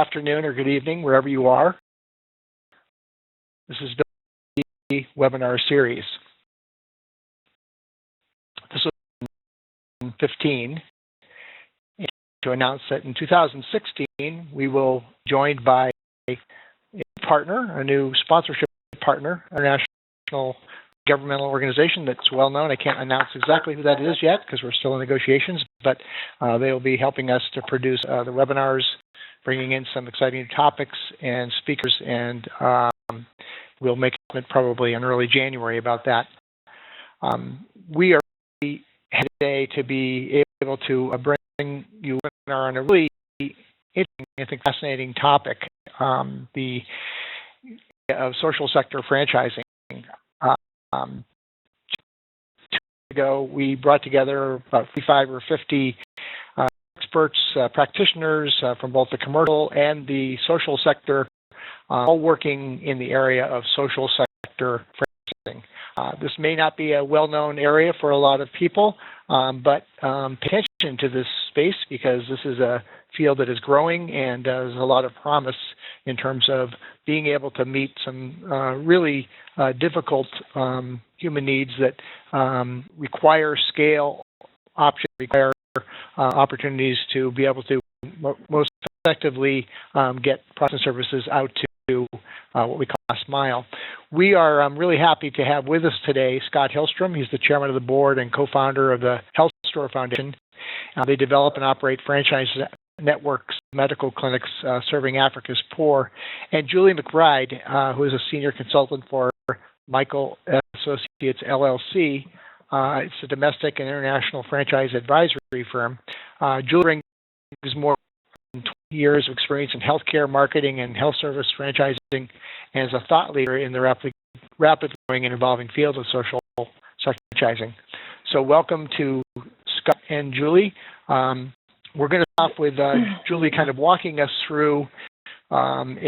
afternoon or good evening, wherever you are. This is the webinar series. This was in 2015 to announce that in 2016 we will be joined by a partner, a new sponsorship partner, an international governmental organization that's well known. I can't announce exactly who that is yet because we're still in negotiations, but they will be helping us to produce the webinars, bringing in some exciting topics and speakers, and we'll make it probably in early January about that. We are here today to be able to bring you a webinar on a really interesting, I think, fascinating topic, the of social sector franchising. 2 years ago, we brought together about 45 or 50 experts, practitioners from both the commercial and the social sector, all working in the area of social sector franchising. This may not be a well-known area for a lot of people, but pay attention to this space because this is a field that is growing and there's a lot of promise in terms of being able to meet some really difficult human needs that require scale options, require opportunities to be able to most effectively get products and services out to what we call last mile. We are really happy to have with us today Scott Hellstrom. He's the chairman of the board and co-founder of the Hellstrom Foundation. They develop and operate franchise networks, medical clinics serving Africa's poor. And Julie McBride, who is a senior consultant for Michael Associates LLC. It's a domestic and international franchise advisory firm. Julie brings more than 20 years of experience in healthcare marketing and health service franchising, and is a thought leader in the rapidly growing and evolving field of social sector franchising. So welcome to Scott and Julie. We're going to start off with Julie kind of walking us through what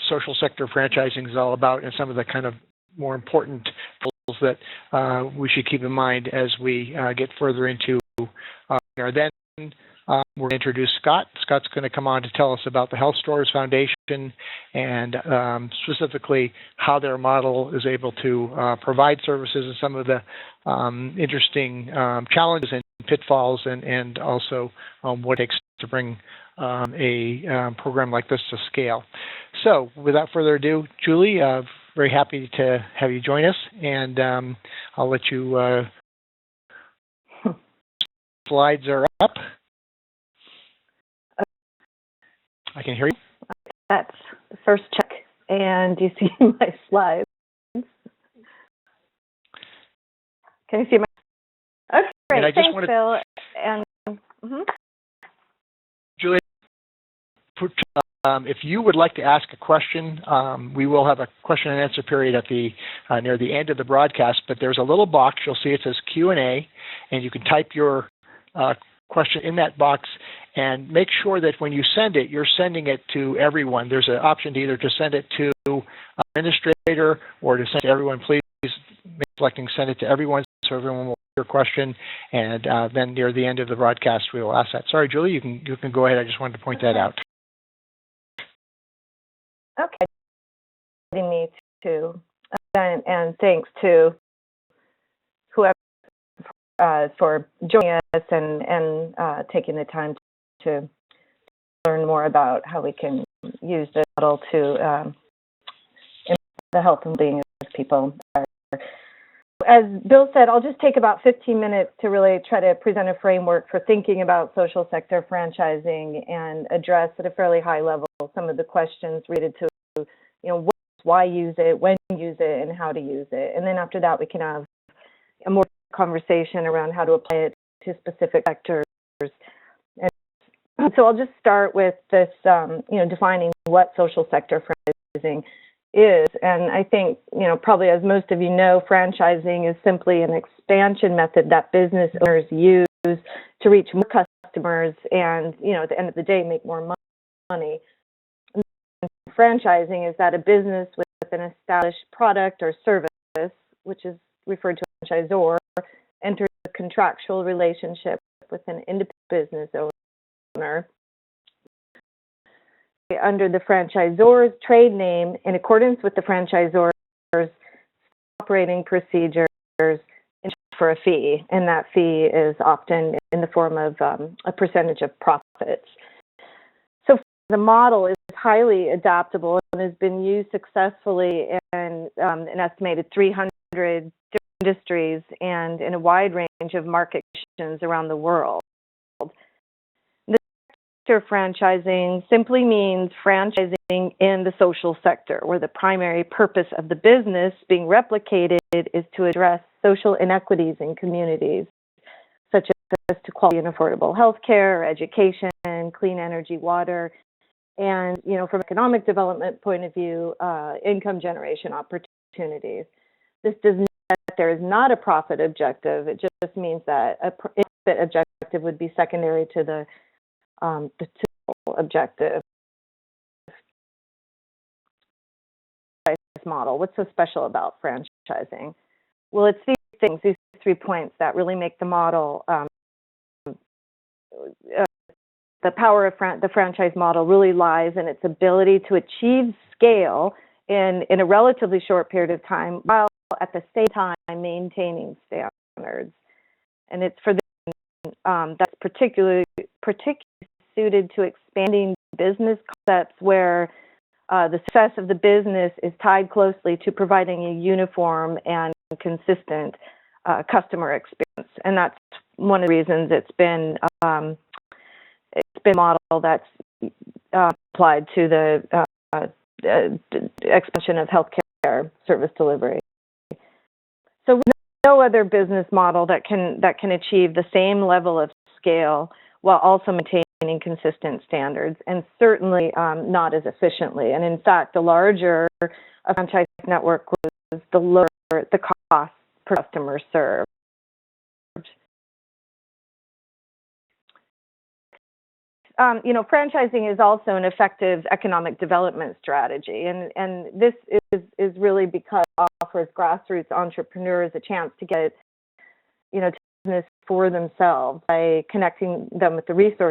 social sector franchising is all about and some of the kind of more important goals that we should keep in mind as we get further into then we're going to introduce Scott. Scott's going to come on to tell us about the Hellstrom Foundation and specifically how their model is able to provide services and some of the interesting challenges and pitfalls and also what it takes to bring a program like this to scale. So without further ado, Julie, very happy to have you join us, and I'll let you slides are up. I can hear you. That's the first check, and you see my slides. Can you see my? Okay, great. Thanks, Phil. And Julie, if you would like to ask a question, we will have a question and answer period at the near the end of the broadcast. But there's a little box. You'll see it says Q&A, and you can type your question in that box. And make sure that when you send it, you're sending it to everyone. There's an option to either to send it to an administrator or to send it to everyone. Please make selecting send it to everyone so everyone will hear your question. And then near the end of the broadcast, we will ask that. Sorry, Julie, you can go ahead. I just wanted to point that out. Okay. Me too. And thanks to whoever for joining us and taking the time to learn more about how we can use this model to improve the health and being of people. As Bill said, I'll just take about 15 minutes to really try to present a framework for thinking about social sector franchising and address at a fairly high level some of the questions related to, why use it, when use it, and how to use it. And then after that, we can have a more conversation around how to apply it to specific sectors. And so I'll just start with this, defining what social sector franchising is. And I think, probably as most of you know, franchising is simply an expansion method that business owners use to reach more customers and, at the end of the day, make more money. And franchising is that a business with an established product or service, which is referred to as a franchisor, enters a contractual relationship with an independent business owner under the franchisor's trade name in accordance with the franchisor's operating procedures for a fee, and that fee is often in the form of a percentage of profits. So the model is highly adaptable and has been used successfully in an estimated 300 different industries and in a wide range of market conditions around the world. The sector of franchising simply means franchising in the social sector, where the primary purpose of the business being replicated is to address social inequities in communities, such as to quality and affordable health care, education, clean energy, water, and, from an economic development point of view, income generation opportunities. This does not mean that there is not a profit objective. It just means that a profit objective would be secondary to the objective. Model. What's so special about franchising? Well, it's these things, these 3 points that really make the model, the power of the franchise model really lies in its ability to achieve scale in a relatively short period of time, while at the same time maintaining standards. And it's for this that's particularly suited to expanding business concepts where the success of the business is tied closely to providing a uniform and consistent customer experience, and that's one of the reasons it's been a model that's applied to the expansion of healthcare service delivery. So no other business model that can achieve the same level of scale while also maintaining consistent standards, and certainly not as efficiently. And in fact, the larger a franchise network was, the lower the cost per customer served. Franchising is also an effective economic development strategy, and this is really because it offers grassroots entrepreneurs a chance to get, to business for themselves by connecting them with the resources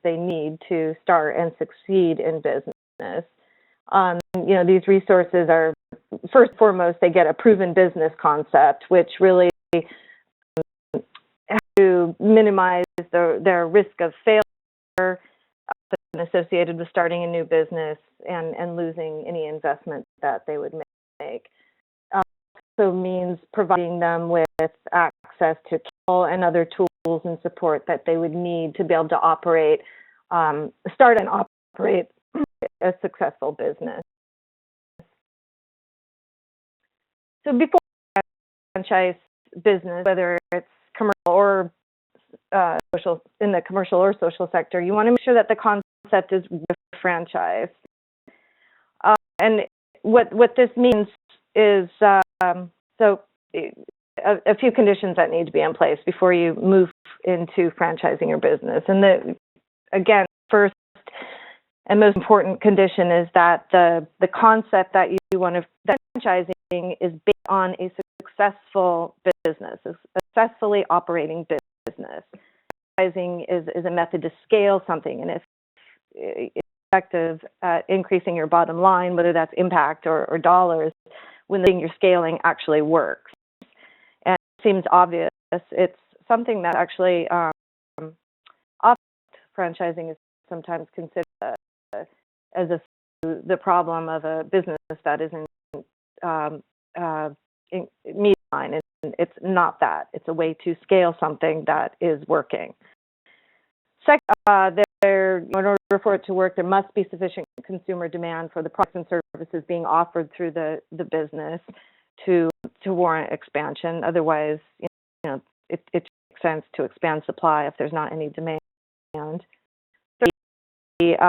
they need to start and succeed in business. These resources are, first and foremost, they get a proven business concept, which really has to minimize their risk of failure associated with starting a new business and losing any investment that they would make. Also means providing them with access to capital and other tools and support that they would need to be able to start and operate a successful business. So before franchise business, whether it's commercial or social, in the commercial or social sector, you want to make sure that the concept is franchise. And what this means is a few conditions that need to be in place before you move into franchising your business. And again, first and most important condition is that the concept that you want to, that franchising is based on a successful business, a successfully operating business. Franchising is a method to scale something, and if it's effective at increasing your bottom line, whether that's impact or dollars, when you're scaling actually works. And it seems obvious. It's something that actually franchising is sometimes considered as the problem of a business that isn't meet line, and it's not that. It's a way to scale something that is working. Second, in order for it to work, there must be sufficient consumer demand for the products and services being offered through the business to warrant expansion. Otherwise, it makes sense to expand supply if there's not any demand. There must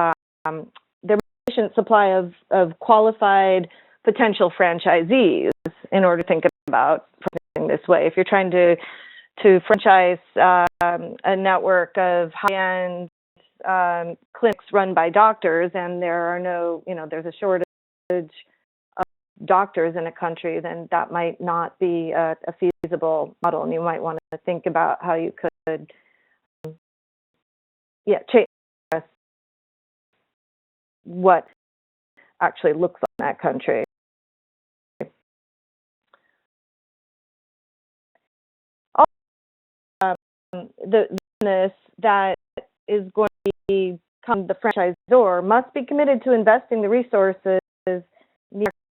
be sufficient supply of qualified potential franchisees in order to think about franchising this way. If you're trying to franchise a network of high-end clinics run by doctors, and there are there's a shortage of doctors in a country, then that might not be a feasible model, and you might want to think about how you could change what actually looks like in that country. The business that is going to become the franchisor must be committed to investing the resources to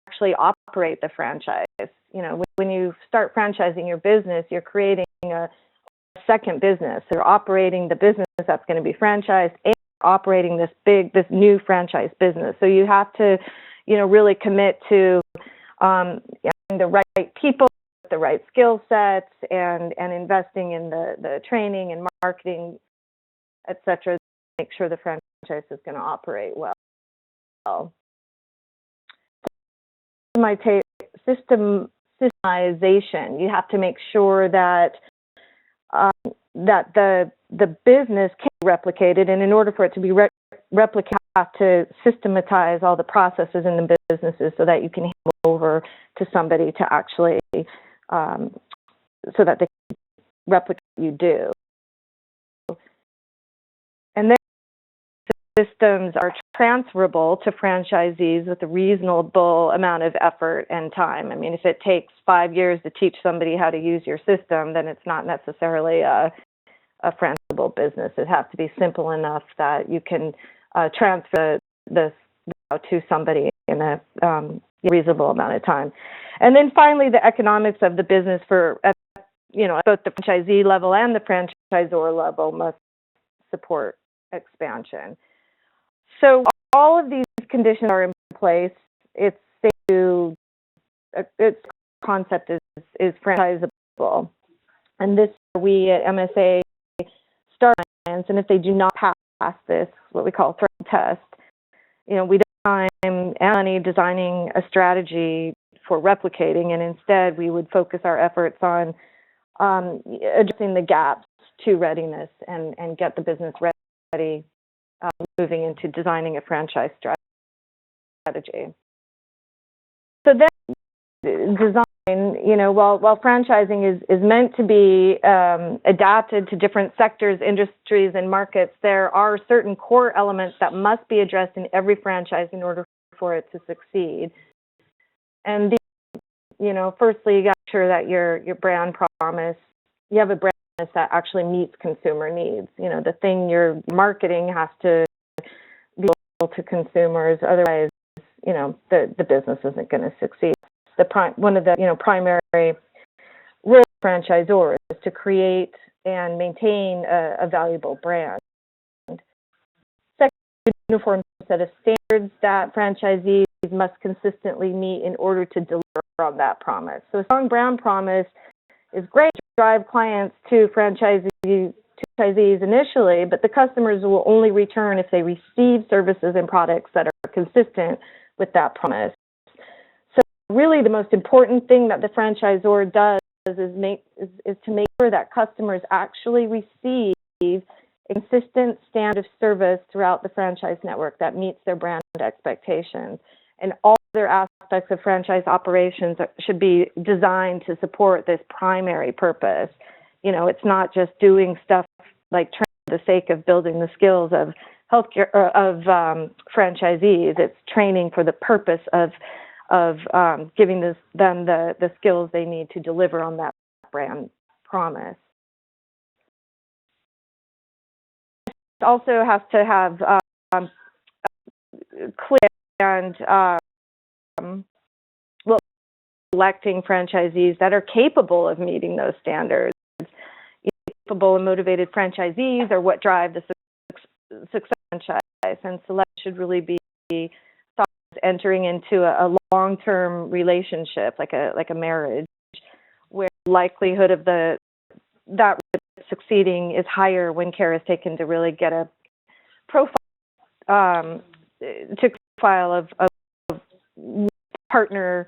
actually operate the franchise. You know, when you start franchising your business, you're creating a second business. So you're operating the business that's going to be franchised and operating this new franchise business. So you have to, you know, really commit to having the right people, the right skill sets, and investing in the training and marketing, et cetera, to make sure the franchise is going to operate well. Systemization. You have to make sure that that the business can be replicated, and in order for it to be replicated, you have to systematize all the processes in the businesses so that you can hand over to somebody to actually so that they can replicate what you do. And then systems are transferable to franchisees with a reasonable amount of effort and time. I mean, if it takes 5 years to teach somebody how to use your system, then it's not necessarily a franchiseable business. It has to be simple enough that you can transfer this to somebody in a reasonable amount of time. And then finally, the economics of the business for, you know, both the franchisee level and the franchisor level must support expansion. So all of these conditions are in place. Its concept is franchisable, and this we at MSA start clients, and if they do not pass this, what we call threshold test, you know, we don't have time and money designing a strategy for replicating, and instead we would focus our efforts on addressing the gaps to readiness and get the business ready, moving into designing a franchise strategy. So then design, you know, while franchising is meant to be adapted to different sectors, industries, and markets, there are certain core elements that must be addressed in every franchise in order for it to succeed. And these, you know, firstly, you got to make sure that your brand promise, you have a brand promise that actually meets consumer needs. You know, the thing you're marketing has to be able to consumers. Otherwise, you know, the business isn't going to succeed. One of the, you know, primary roles of franchisors is to create and maintain a valuable brand. Second, a uniform set of standards that franchisees must consistently meet in order to deliver on that promise. So a strong brand promise is great to drive clients to franchisees initially, but the customers will only return if they receive services and products that are consistent with that promise. So really the most important thing that the franchisor does is to make sure that customers actually receive a consistent standard of service throughout the franchise network that meets their brand expectations. And all other aspects of franchise operations should be designed to support this primary purpose. You know, it's not just doing stuff like training for the sake of building the skills of healthcare franchisees. It's training for the purpose of giving them the skills they need to deliver on that brand promise. It also has to have clear and selecting franchisees that are capable of meeting those standards. Capable and motivated franchisees are what drive the success franchise, and select should really be thought of entering into a long-term relationship, like a marriage, where the likelihood of that succeeding is higher when care is taken to really get a profile of partner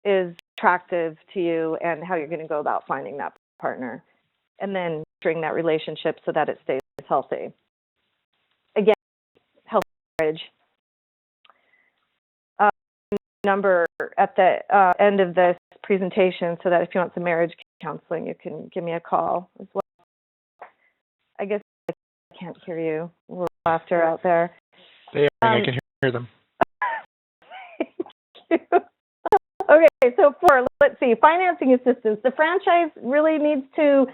is attractive to you and how you're going to go about finding that partner, and then nurturing that relationship so that it stays healthy. Again, healthy marriage. Number at the end of this presentation, so that if you want some marriage counseling, you can give me a call as well. I guess I can't hear you. A little laughter out there. I can hear hear them. Thank you. Okay, so let's see, financing assistance. The franchise really needs to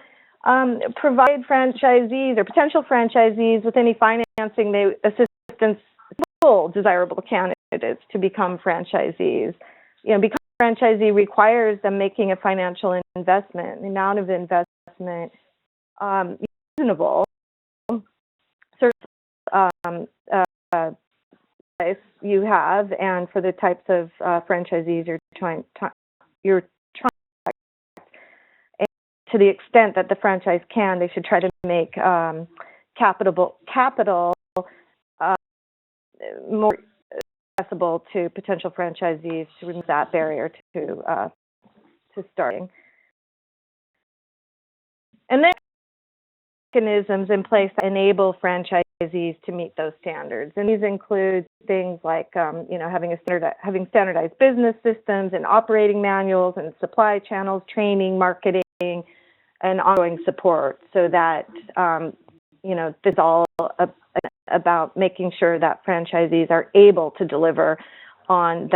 provide franchisees or potential franchisees with any financing assistance for desirable candidates to become franchisees. Becoming a franchisee requires them making a financial investment. The amount of investment is reasonable. Certain you have, and for the types of franchisees you're trying, and to the extent that the franchise can, they should try to make capital more accessible to potential franchisees to remove that barrier to starting. And then mechanisms in place that enable franchisees to meet those standards, and these include things like having standardized business systems and operating manuals and supply channels, training, marketing, and ongoing support, so that this is all about making sure that franchisees are able to deliver on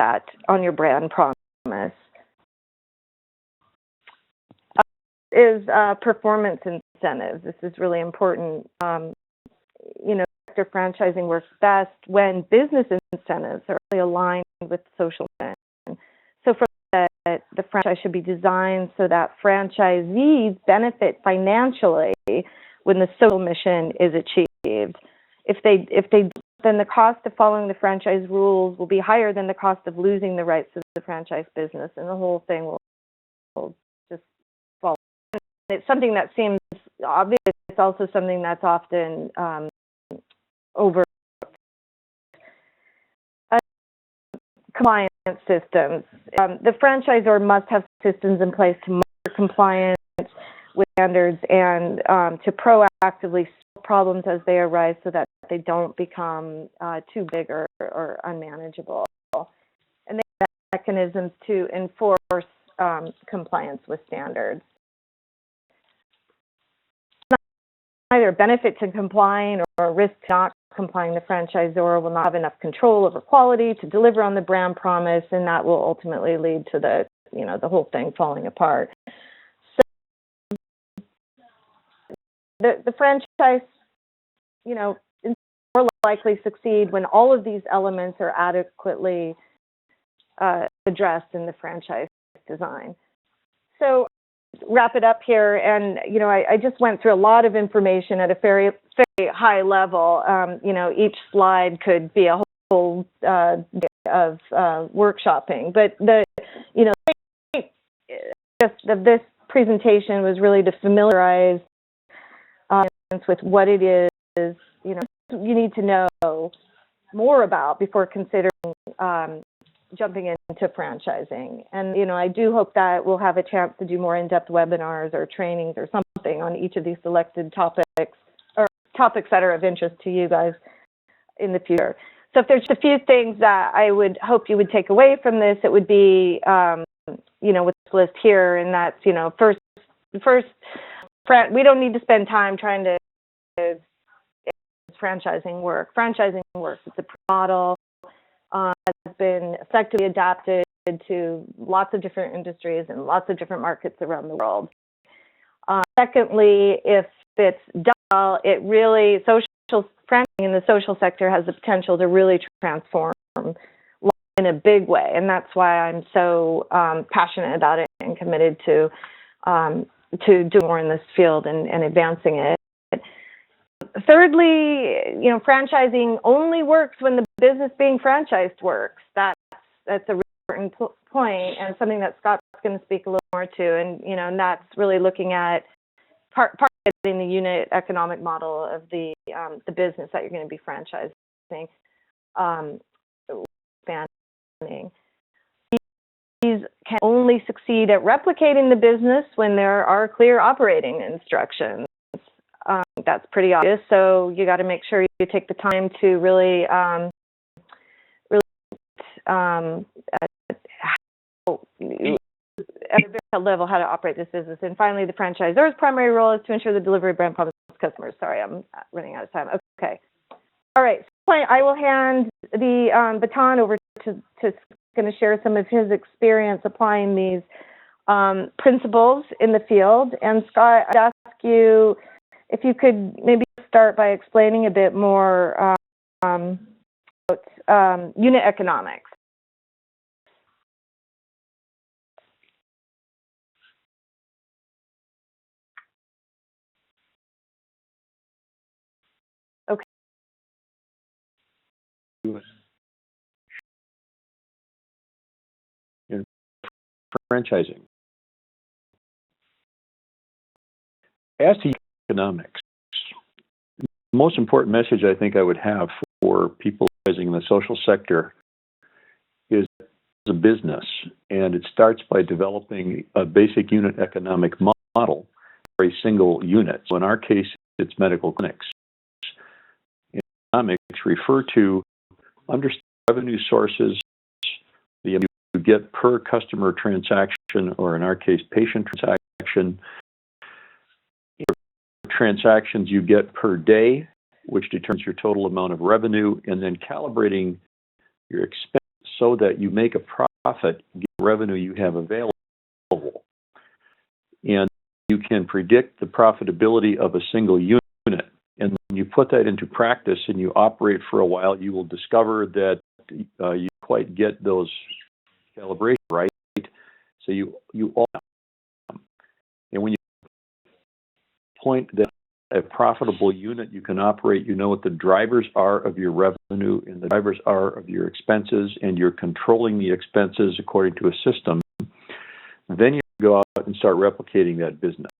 your brand promise. Is performance incentives. This is really important. Sector franchising works best when business incentives are really aligned with social mission. So the franchise should be designed so that franchisees benefit financially when the social mission is achieved. If they then the cost of following the franchise rules will be higher than the cost of losing the rights to the franchise business, and the whole thing will just fall. It's something that seems obvious. It's also something that's often over. Compliance systems. The franchisor must have systems in place to monitor compliance with standards and to proactively solve problems as they arise, so that they don't become too big or unmanageable. And they have mechanisms to enforce compliance with standards. Either benefit to complying or risk to not complying. The franchisor will not have enough control over quality to deliver on the brand promise, and that will ultimately lead to the whole thing falling apart. So the franchise, is more likely succeed when all of these elements are adequately addressed in the franchise design. So wrap it up here, and I just went through a lot of information at a very high level. Each slide could be a whole day of workshopping, but this presentation was really to familiarize with what it is you need to know more about before considering jumping into franchising. And, I do hope that we'll have a chance to do more in-depth webinars or trainings or something on each of these selected topics, or topics that are of interest to you guys in the future. So if there's a few things that I would hope you would take away from this, it would be, with this list here, and that's, first, we don't need to spend time trying to franchising work. Franchising works. It's a model. Has been effectively adapted to lots of different industries and lots of different markets around the world. Secondly, if it's done well, it really, franchising in the social sector has the potential to really transform in a big way, and that's why I'm so passionate about it and committed to do more in this field and advancing it. Thirdly, franchising only works when the business being franchised works. That's a really important point, and something that Scott's going to speak a little more to. And that's really looking at part of getting the unit economic model of the business that you're going to be franchising, expanding. These can only succeed at replicating the business when there are clear operating instructions. That's pretty obvious, so you got to make sure you take the time to really, at a very high level, how to operate this business. And finally, the franchisor's primary role is to ensure the delivery of brand promise to customers. Sorry, I'm running out of time. Okay. All right. point, I will hand the baton over to going to share some of his experience applying these principles in the field. And Scott, I'd ask you if you could maybe start by explaining a bit more about unit economics. Okay. In franchising. As to economics, the most important message I think I would have for people in the social sector is a business, and it starts by developing a basic unit economic model for a single unit. So in our case, it's medical clinics. Economics refer to understanding revenue sources that you get per customer transaction, or in our case, patient transaction, transactions you get per day, which determines your total amount of revenue, and then calibrating your expense so that you make a profit, get the revenue you have available. And you can predict the profitability of a single unit. And when you put that into practice and you operate for a while, you will discover that you quite get those calibrations right. So you all, and when you point that a profitable unit you can operate, you know what the drivers are of your revenue and the drivers are of your expenses, and you're controlling the expenses according to a system, then you go out and start replicating that business.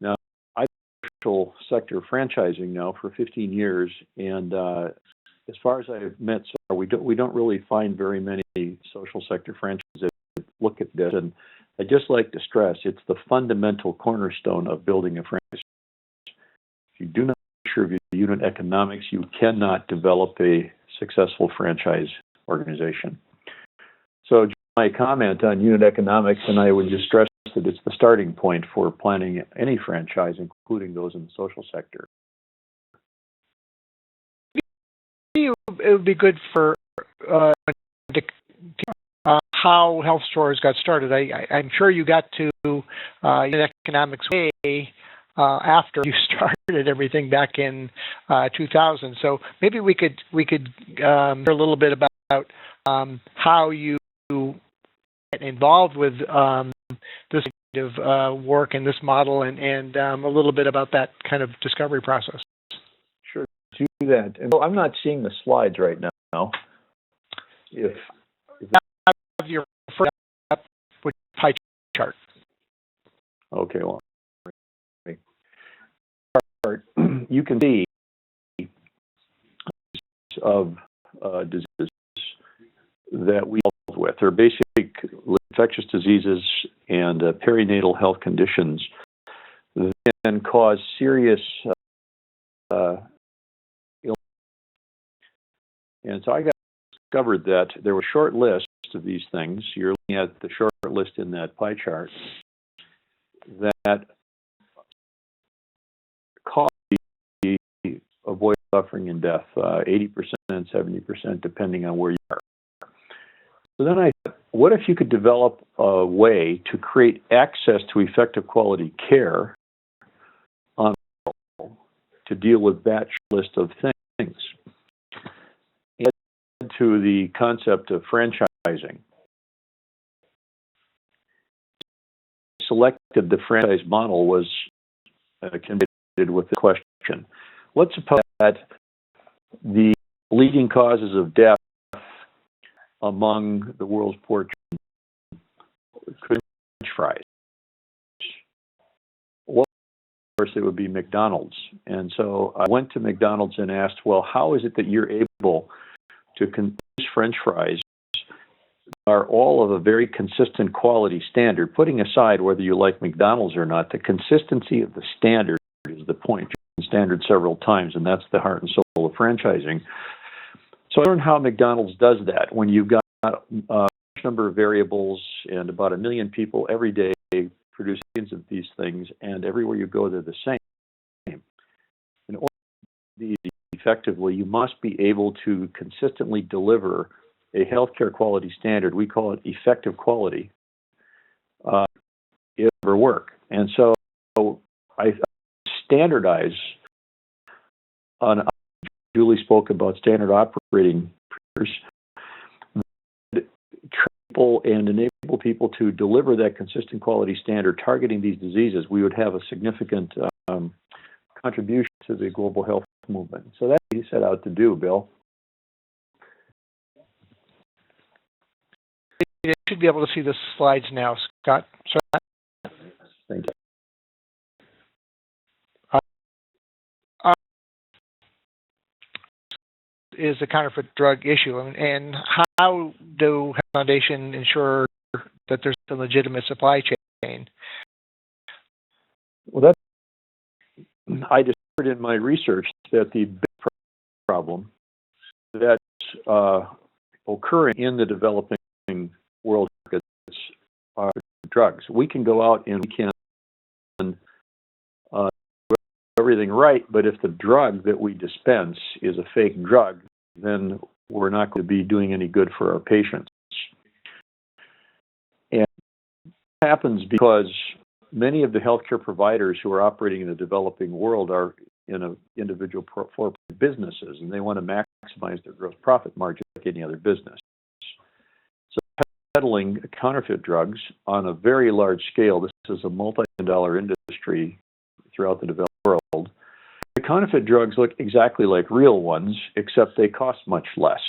Now, I've been in the social sector franchising now for 15 years, and as far as I've met so far, we don't really find very many social sector franchises that look at this. And I just like to stress, it's the fundamental cornerstone of building a franchise. If you do not measure your unit economics, you cannot develop a successful franchise organization. So my comment on unit economics, and I would just stress that it's the starting point for planning any franchise, including those in the social sector. It would be good for how health stores got started. I'm sure you got to unit economics way after you started everything back in 2000. So maybe we could hear a little bit about how you get involved with this kind of work and this model, and a little bit about that kind of discovery process. Sure, do that. And I'm not seeing the slides right now. If your first up with pie chart. Okay, well, you can see of diseases that we deal with. They're basic infectious diseases and perinatal health conditions that can cause serious illness. And so I discovered that there was a short list of these things. You're looking at the short list in that pie chart that cause avoid suffering and death, 80%, 70%, depending on where you are. So then I thought, what if you could develop a way to create access to effective quality care on to deal with that list of things? And to the concept of franchising. Selected the franchise model was connected with the question. Let's suppose that the leading causes of death among the world's poor children could be French fries. Well, of course, it would be McDonald's. And so I went to McDonald's and asked, well, how is it that you're able to produce French fries are all of a very consistent quality standard? Putting aside whether you like McDonald's or not, the consistency of the standard is the point. Standard several times, and that's the heart and soul of franchising. So I learned how McDonald's does that. When you've got a large number of variables and about 1 million people every day produce millions of these things, and everywhere you go, they're the same. In order to be effectively, you must be able to consistently deliver a healthcare quality standard. We call it effective quality. It ever work. And so I standardize on, Julie spoke about standard operating procedures, people and enable people to deliver that consistent quality standard targeting these diseases, we would have a significant contribution to the global health movement. So that's what he set out to do, Bill. You should be able to see the slides now, Scott. Thank you. Is a counterfeit drug issue, and how do Foundation ensure that there's a legitimate supply chain? Well, I discovered in my research that the big problem that's occurring in the developing world markets are drugs. We can go out and we can do everything right, but if the drug that we dispense is a fake drug, then we're not going to be doing any good for our patients. And it happens because many of the healthcare providers who are operating in the developing world are in individual for businesses, and they want to maximize their gross profit margin like any other business. So peddling counterfeit drugs on a very large scale, this is a multi-billion-dollar industry throughout the developing world. The counterfeit drugs look exactly like real ones, except they cost much less.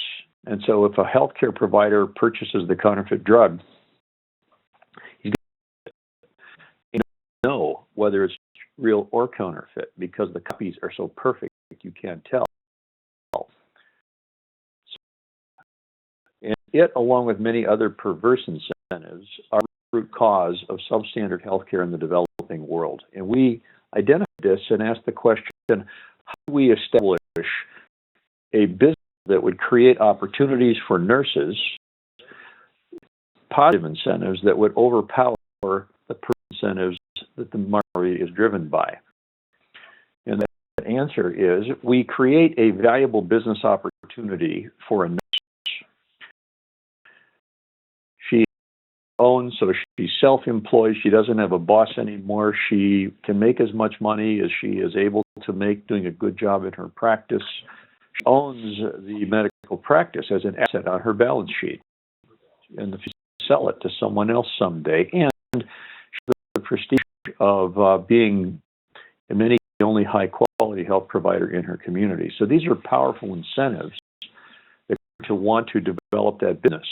And so if a healthcare provider purchases the counterfeit drug, he's going to know whether it's real or counterfeit because the copies are so perfect you can't tell. And it, along with many other perverse incentives, are the root cause of substandard healthcare in the developing world. And we identified this and asked the question, how do we establish a business that would create opportunities for nurses, positive incentives that would overpower the incentives that the market is driven by? And the answer is we create a valuable business opportunity for a nurse. She owns, so she's self-employed. She doesn't have a boss anymore. She can make as much money as she is able to make doing a good job in her practice. She owns the medical practice as an asset on her balance sheet. And if you sell it to someone else someday, and she has the prestige of being, in many cases, the only high-quality health provider in her community. So these are powerful incentives that to want to develop that business.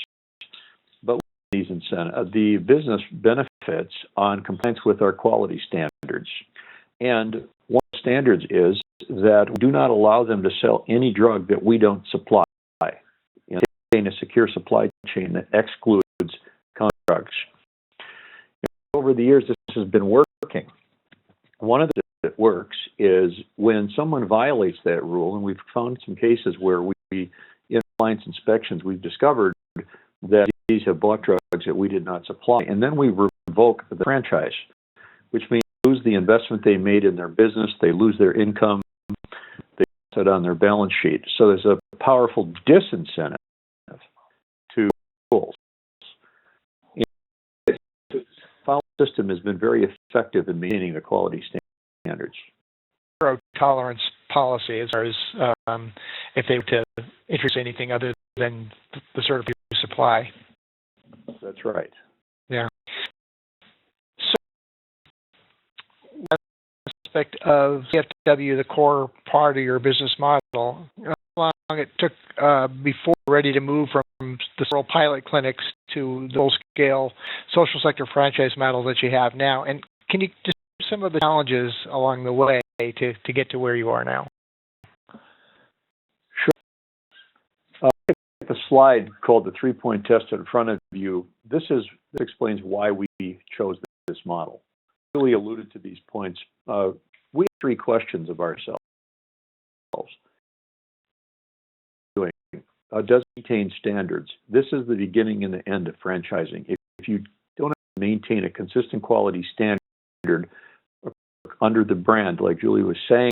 But these incentives, the business benefits on compliance with our quality standards. And one of the standards is that we do not allow them to sell any drug that we don't supply. And maintain a secure supply chain that excludes counterfeit drugs. And over the years, this has been working. One of the things that works is when someone violates that rule, and we've found some cases where in compliance inspections, we've discovered that these have bought drugs that we did not supply. And then we revoke the franchise, which means they lose the investment they made in their business, they lose their income, they put it on their balance sheet. So there's a powerful disincentive to rules. The file system has been very effective in maintaining the quality standards. Zero tolerance policy as far as if they were to introduce anything other than the sort of supply. That's right. Yeah. So, aspect of CFW, the core part of your business model, how long it took before you were ready to move from the rural pilot clinics to the full-scale social sector franchise model that you have now, and can you describe some of the challenges along the way to get to where you are now? A slide called the 3-point test in front of you. This explains why we chose this model. Really alluded to these points. We have 3 questions of ourselves. Does it maintain standards? This is the beginning and the end of franchising. If you don't maintain a consistent quality standard under the brand, like Julie was saying,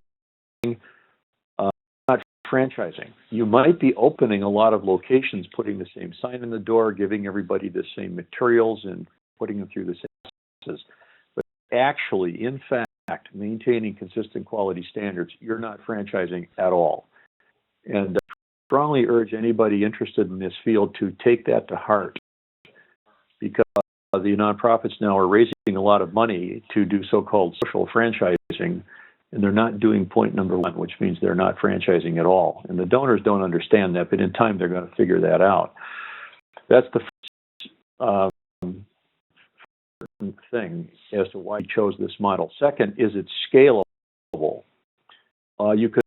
not franchising. You might be opening a lot of locations, putting the same sign in the door, giving everybody the same materials and putting them through the same processes. But actually, in fact, maintaining consistent quality standards, you're not franchising at all. And I strongly urge anybody interested in this field to take that to heart, because the nonprofits now are raising a lot of money to do so-called social franchising, and they're not doing point number one, which means they're not franchising at all. And the donors don't understand that, but in time they're going to figure that out. That's the first thing as to why you chose this model. Second is it's scalable. You could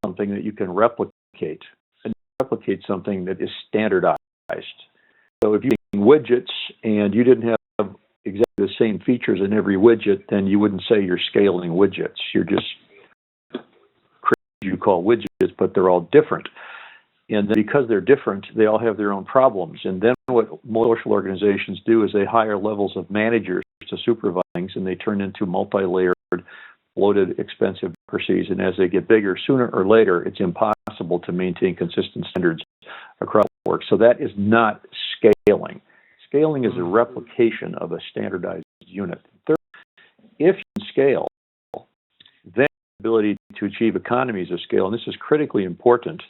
something that you can replicate, and replicate something that is standardized. So if you're making widgets and you didn't have exactly the same features in every widget, then you wouldn't say you're scaling widgets. You're just creating what you call widgets, but they're all different. And then because they're different, they all have their own problems. And then what most social organizations do is they hire levels of managers to supervise things, and they turn into multi-layered, bloated, expensive bureaucracies. And as they get bigger, sooner or later, it's impossible to maintain consistent standards across the work. So that is not scaling. Scaling is a replication of a standardized unit. Third, if you can scale, then the ability to achieve economies of scale, and this is critically important.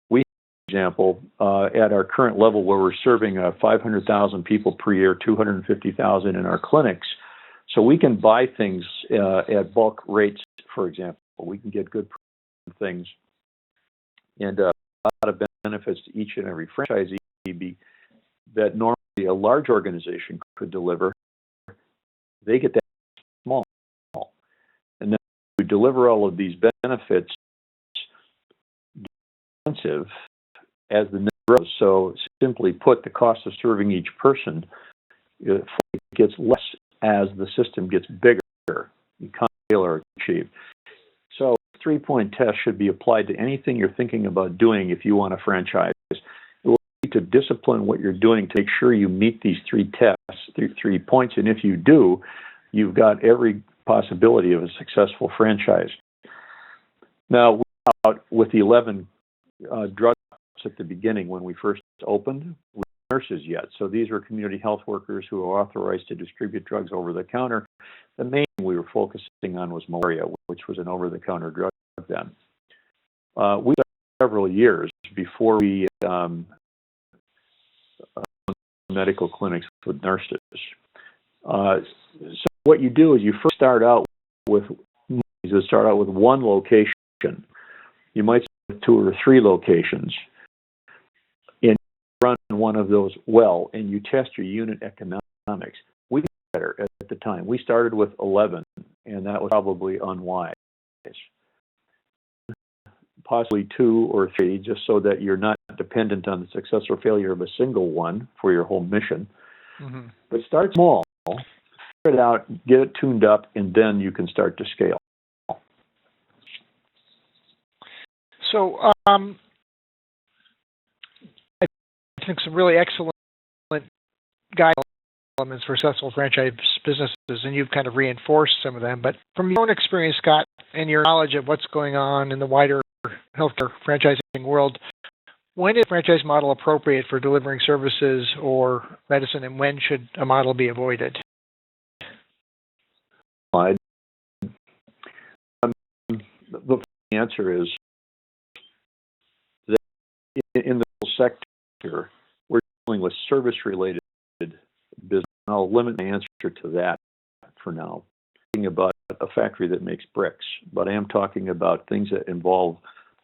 We, for example, at our current level where we're serving 500,000 people per year, 250,000 in our clinics, so we can buy things at bulk rates, for example. We can get good things and a lot of benefits to each and every franchisee that normally a large organization could deliver. They get that small. And then we deliver all of these benefits expensive as the net grows. So simply put, the cost of serving each person gets less as the system gets bigger. Economies are achieved. So 3-point test should be applied to anything you're thinking about doing if you want to franchise. To discipline what you're doing to make sure you meet these 3 tests, 3 points, and if you do, you've got every possibility of a successful franchise. Now, we out with the 11 drugs at the beginning when we first opened. We weren't nurses yet, so these were community health workers who are authorized to distribute drugs over the counter. The main thing we were focusing on was malaria, which was an over-the-counter drug then. We took several years before we medical clinics with nurses. So what you do is you first start out with one location. You might start with 2 or 3 locations, and run one of those well, and you test your unit economics. We did better at the time. We started with 11, and that was probably unwise. Possibly 2 or 3, just so that you're not dependent on the success or failure of a single one for your whole mission. Mm-hmm. But start small, figure it out, get it tuned up, and then you can start to scale. So I think some really excellent guide elements for successful franchise businesses, and you've kind of reinforced some of them. But from your own experience, Scott, and your knowledge of what's going on in the wider healthcare franchising world, when is a franchise model appropriate for delivering services or medicine, and when should a model be avoided? The answer is that in the sector, we're dealing with service-related business. I'll limit my answer to that for now. I'm talking about a factory that makes bricks, but I am talking about things that involve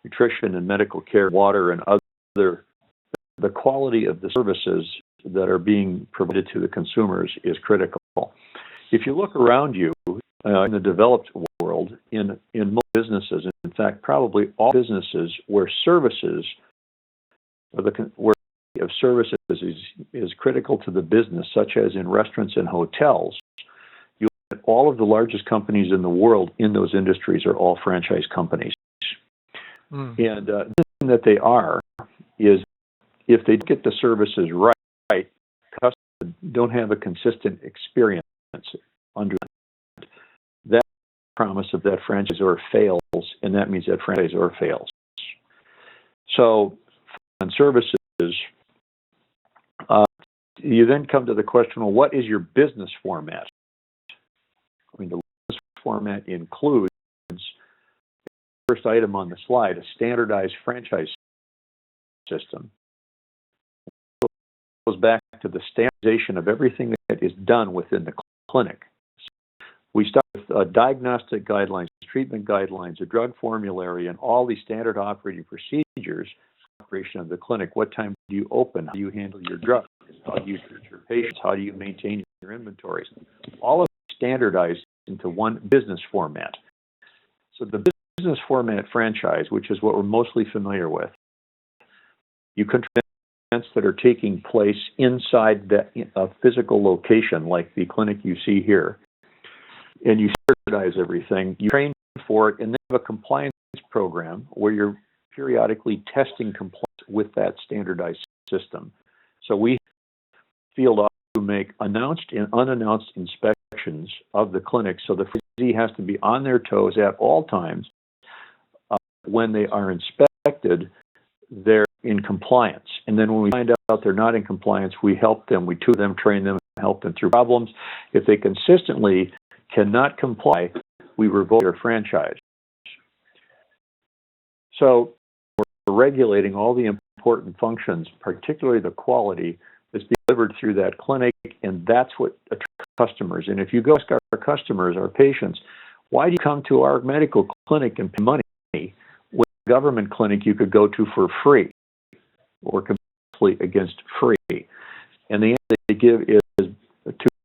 nutrition and medical care, water, and other. The quality of the services that are being provided to the consumers is critical. If you look around you in the developed world, in most businesses, in fact, probably all businesses where services, where of services is critical to the business, such as in restaurants and hotels, you look at all of the largest companies in the world in those industries are all franchise companies. And the thing that they are is if they get the services right, customers don't have a consistent experience under that promise of that franchisor fails, and that means that franchisor fails. So, on services, you then come to the question, well, what is your business format? I mean, the business format includes, the first item on the slide, a standardized franchise system. It goes back to the standardization of everything that is done within the clinic. We start with diagnostic guidelines, treatment guidelines, a drug formulary, and all these standard operating procedures. Operation of the clinic. What time do you open? How do you handle your drugs? How do you treat your patients? How do you maintain your inventories? All of it standardized into one business format. So the business format franchise, which is what we're mostly familiar with, you control events that are taking place inside a physical location, like the clinic you see here, and you standardize everything. You train for it, and then have a compliance program where you're periodically testing compliance with that standardized system. So we field off to make announced and unannounced inspections of the clinic. So the franchisee has to be on their toes at all times. When they are inspected, they're in compliance. And then when we find out they're not in compliance, we help them, we tutor them, train them, help them through problems. If they consistently cannot comply, we revoke their franchise. So we're regulating all the important functions, particularly the quality that's delivered through that clinic, and that's what attracts customers. And if you go ask our customers, our patients, why do you come to our medical clinic and pay money when a government clinic you could go to for free or completely against free? And the answer they give is,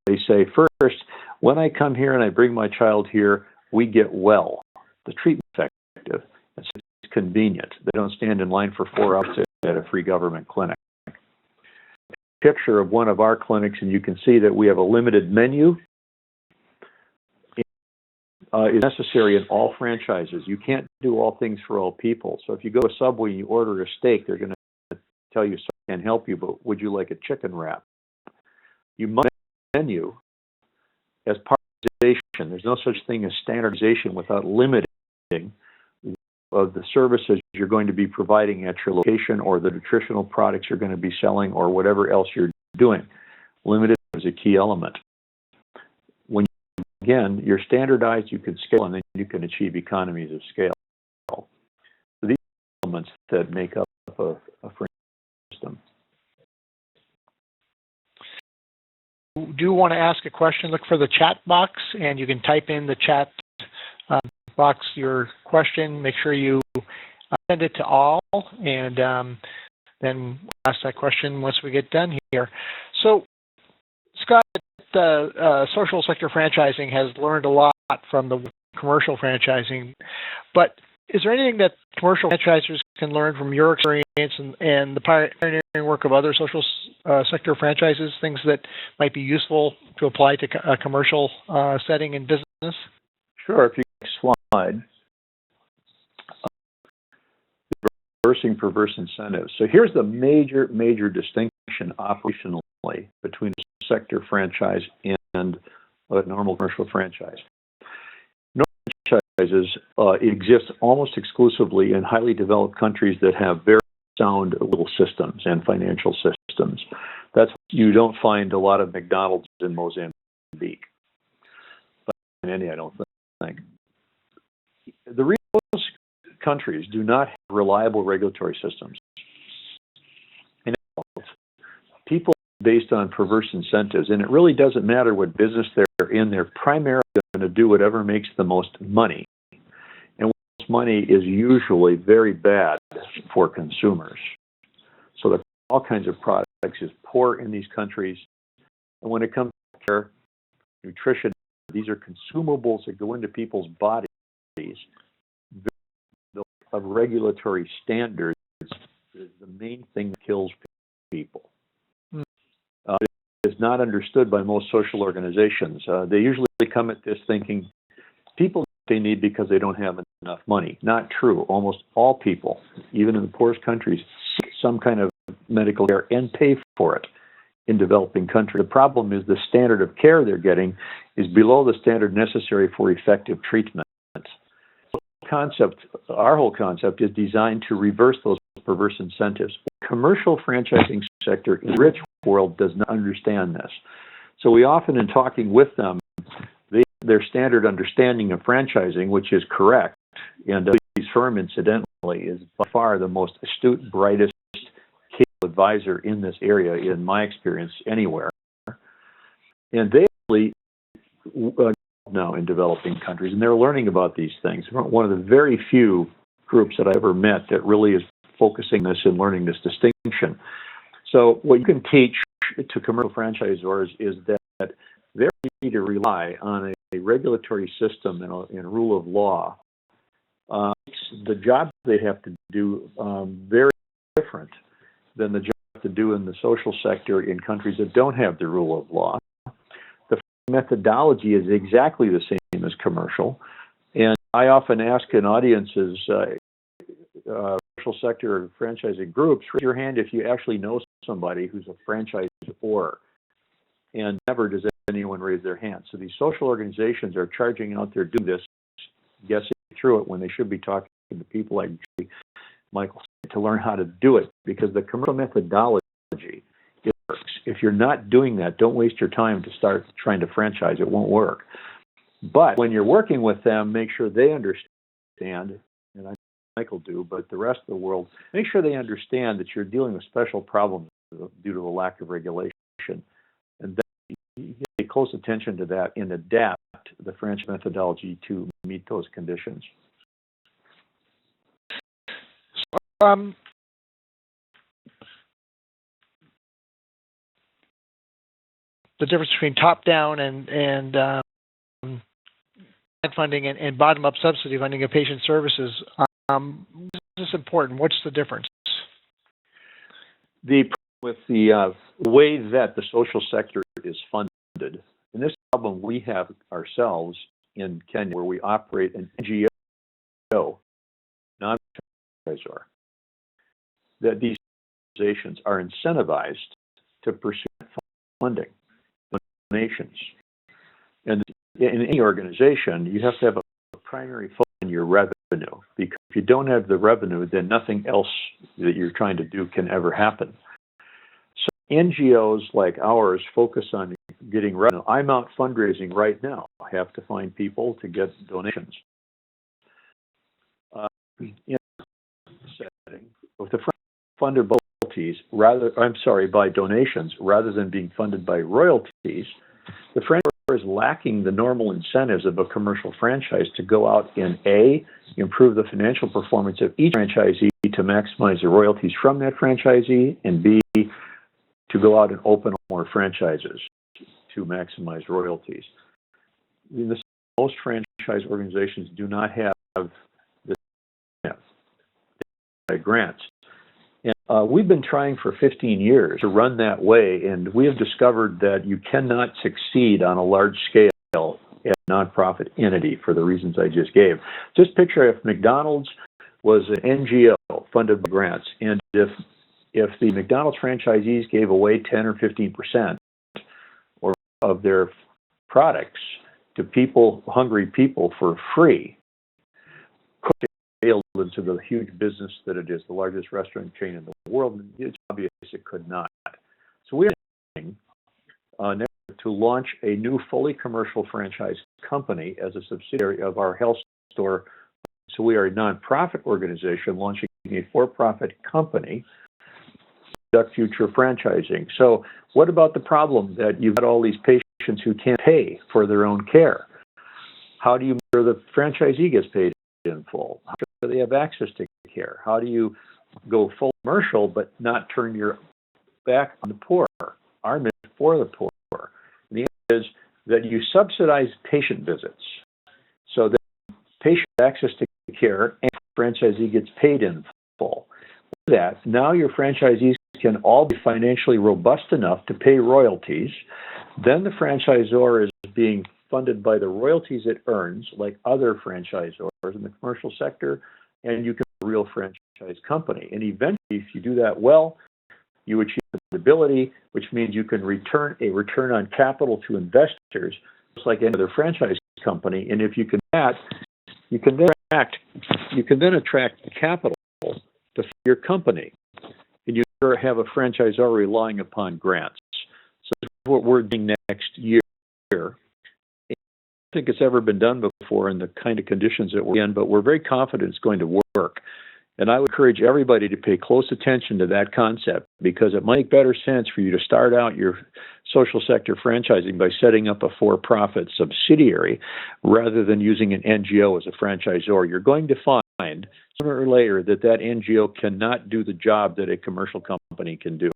they say, first, when I come here and I bring my child here, we get well. The treatment is effective. It's convenient. They don't stand in line for 4 hours at a free government clinic. Picture of one of our clinics, and you can see that we have a limited menu. Is necessary in all franchises. You can't do all things for all people. So if you go to Subway and you order a steak, they're going to tell you, "Sorry, I can't help you, but would you like a chicken wrap?" You must menu as part of standardization. There's no such thing as standardization without limiting of the services you're going to be providing at your location, or the nutritional products you're going to be selling, or whatever else you're doing. Limited is a key element. When again, you're standardized, you can scale, and then you can achieve economies of scale. So these are elements that make up a franchise system. Do you want to ask a question? Look for the chat box, and you can type in the chat box your question. Make sure you send it to all, and then ask that question once we get done here. So, Scott, the social sector franchising has learned a lot from the commercial franchising, but is there anything that commercial franchisers can learn from your experience and the pioneering work of other social sector franchises, things that might be useful to apply to a commercial setting in business? Sure. If you slide, reversing perverse incentives. So here's the major distinction operationally between a sector franchise and a normal commercial franchise. Normal franchises exist almost exclusively in highly developed countries that have very sound legal systems and financial systems. That's you don't find a lot of McDonald's in Mozambique, but in India, I don't think. The real countries do not have reliable regulatory systems. And people based on perverse incentives, and it really doesn't matter what business they're in, they're primarily going to do whatever makes the most money. And most money is usually very bad for consumers. So the all kinds of products is poor in these countries. And when it comes to care, nutrition, these are consumables that go into people's bodies. Of regulatory standards is the main thing that kills people. It's not understood by most social organizations. They usually come at this thinking people they need because they don't have enough money. Not true. Almost all people, even in the poorest countries, seek some kind of medical care and pay for it in developing countries. The problem is the standard of care they're getting is below the standard necessary for effective treatment. Our whole concept is designed to reverse those perverse incentives. Commercial franchising sector in the rich world does not understand this. So we often, in talking with them, their standard understanding of franchising, which is correct, and these firm, incidentally, is by far the most astute, brightest capable advisor in this area, in my experience, anywhere. And they really now in developing countries, and they're learning about these things. One of the very few groups that I've ever met that really is focusing this and learning this distinction. So what you can teach to commercial franchisors is that they need to rely on a regulatory system and a rule of law. The job they have to do very different than the job to do in the social sector in countries that don't have the rule of law. The methodology is exactly the same as commercial, and I often ask in audiences, social sector or franchising groups, raise your hand if you actually know somebody who's a franchisor, and never does anyone raise their hand. So these social organizations are charging out there doing this, guessing through it when they should be talking to people like Michael to learn how to do it, because the commercial methodology, it works. If you're not doing that, don't waste your time to start trying to franchise. It won't work. But when you're working with them, make sure they understand, and I know Michael do, but the rest of the world, make sure they understand that you're dealing with special problems due to the lack of regulation. And then you pay close attention to that and adapt the franchise methodology to meet those conditions. The difference between top-down and funding and bottom-up subsidy funding of patient services. Is this important? What's the difference? The problem with the way that the social sector is funded, and this problem we have ourselves in Kenya, where we operate an NGO, non-franchisor, that these organizations are incentivized to pursue funding, donations. And in any organization, you have to have a primary focus on your revenue, because if you don't have the revenue, then nothing else that you're trying to do can ever happen. So NGOs like ours focus on getting revenue. I'm out fundraising right now. I have to find people to get donations. In setting, with the funded by by donations rather than being funded by royalties, the franchisor is lacking the normal incentives of a commercial franchise to go out and A, improve the financial performance of each franchisee to maximize the royalties from that franchisee, and B, to go out and open more franchises to maximize royalties. Most franchise organizations do not have this grants. And we've been trying for 15 years to run that way, and we have discovered that you cannot succeed on a large scale as a nonprofit entity for the reasons I just gave. Just picture if McDonald's was an NGO funded by grants, and if the McDonald's franchisees gave away 10 or 15% of their products to hungry people for free, failed into the huge business that it is, the largest restaurant chain in the world. It's obvious it could not. So we are planning to launch a new fully commercial franchise company as a subsidiary of our Hellstrom. So we are a nonprofit organization launching a for-profit company to conduct future franchising. So what about the problem that you've got all these patients who can't pay for their own care? How do you make sure the franchisee gets paid in full? How do they have access to care? How do you go full commercial but not turn your back on the poor? Our mission for the poor. And the answer is that you subsidize patient visits so that patient access to care and franchisee gets paid in full. With that, now your franchisees can all be financially robust enough to pay royalties. Then the franchisor is being funded by the royalties it earns, like other franchisors in the commercial sector, and you can be a real franchise company. And eventually, if you do that well, you achieve profitability, which means you can return on capital to investors, just like any other franchise company. And if you can do that, you can then attract capital to your company, and you have a franchisor relying upon grants. So this is what we're doing next year. I don't think it's ever been done before in the kind of conditions that we're in, but we're very confident it's going to work. And I would encourage everybody to pay close attention to that concept, because it might make better sense for you to start out your social sector franchising by setting up a for-profit subsidiary rather than using an NGO as a franchisor. You're going to find sooner or later that NGO cannot do the job that a commercial company can do.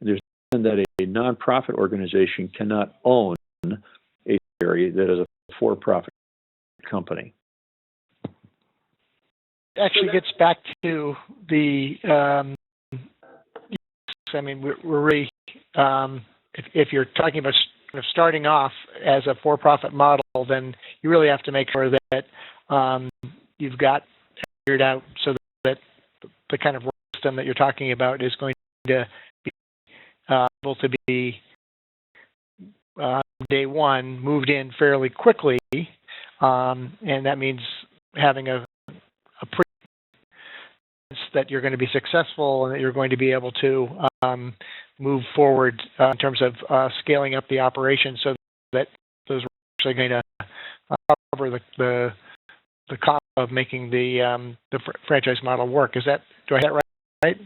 There's reason that a nonprofit organization cannot own a subsidiary that is a for-profit company. Actually gets back to the, I mean, we're really, if you're talking about starting off as a for-profit model, then you really have to make sure that you've got figured out so that the kind of system that you're talking about is going to be able to be day one moved in fairly quickly, and that means having a that you're going to be successful and that you're going to be able to move forward in terms of scaling up the operation, so that those are actually going to cover the cost of making the franchise model work. Do I have that right?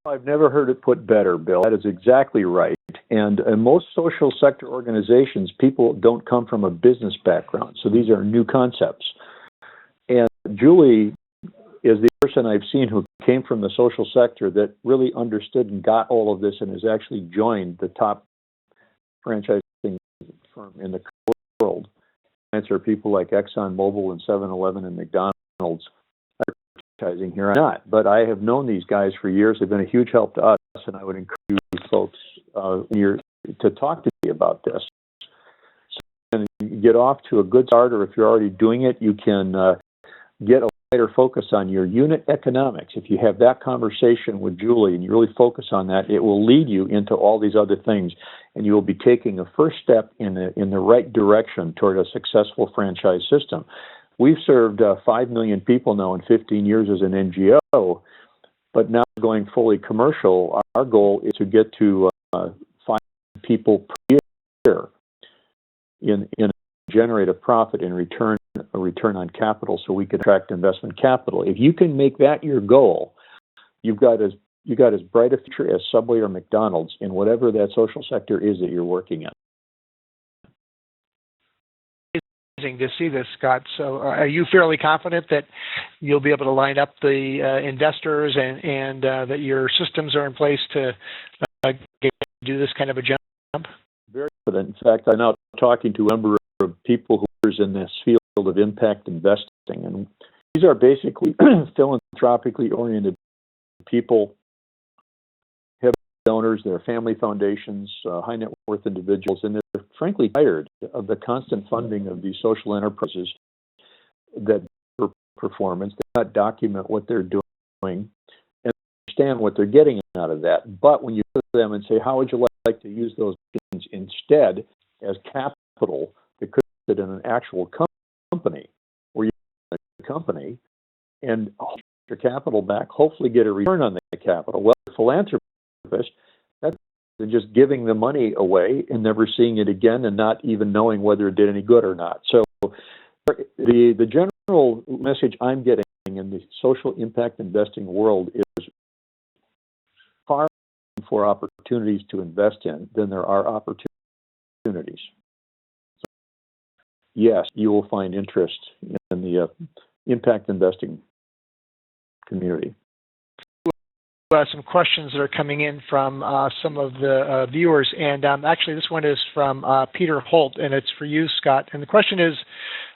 I've never heard it put better, Bill. That is exactly right. And in most social sector organizations, people don't come from a business background, so these are new concepts. And Julie is the person I've seen who came from the social sector that really understood and got all of this and has actually joined the top franchising firm in the world. Answer people like ExxonMobil and 7-Eleven and McDonald's are franchising here. I'm not, but I have known these guys for years. They've been a huge help to us, and I would encourage you folks to talk to me about this. So you can get off to a good start, or if you're already doing it, you can get a lighter focus on your unit economics. If you have that conversation with Julie and you really focus on that, it will lead you into all these other things, and you will be taking a first step in the right direction toward a successful franchise system. We've served 5 million people now in 15 years as an NGO, but now going fully commercial. Our goal is to get to 5 people per year in generate a profit in return, a return on capital, so we can attract investment capital. If you can make that your goal, you've got as bright a future as Subway or McDonald's in whatever that social sector is that you're working in. Amazing to see this, Scott. So are you fairly confident that you'll be able to line up the investors and that your systems are in place to do this kind of a jump? Very confident. In fact, I'm now talking to a number of people who are in this field of impact investing, and these are basically philanthropically oriented people, heavy donors, they're family foundations, high net worth individuals, and they're frankly tired of the constant funding of these social enterprises that for performance. They not document what they're doing and understand what they're getting out of that. But when you go to them and say, how would you like to use those funds instead as capital that could sit in an actual company, where you a company and hold your capital back, hopefully get a return on that capital. Well, a philanthropist, that's just giving the money away and never seeing it again and not even knowing whether it did any good or not. So the general message I'm getting in the social impact investing world is far more opportunities to invest in than there are opportunities. Yes, you will find interest in the impact investing community. Some questions that are coming in from some of the viewers, and actually this one is from Peter Holt, and it's for you, Scott. And the question is,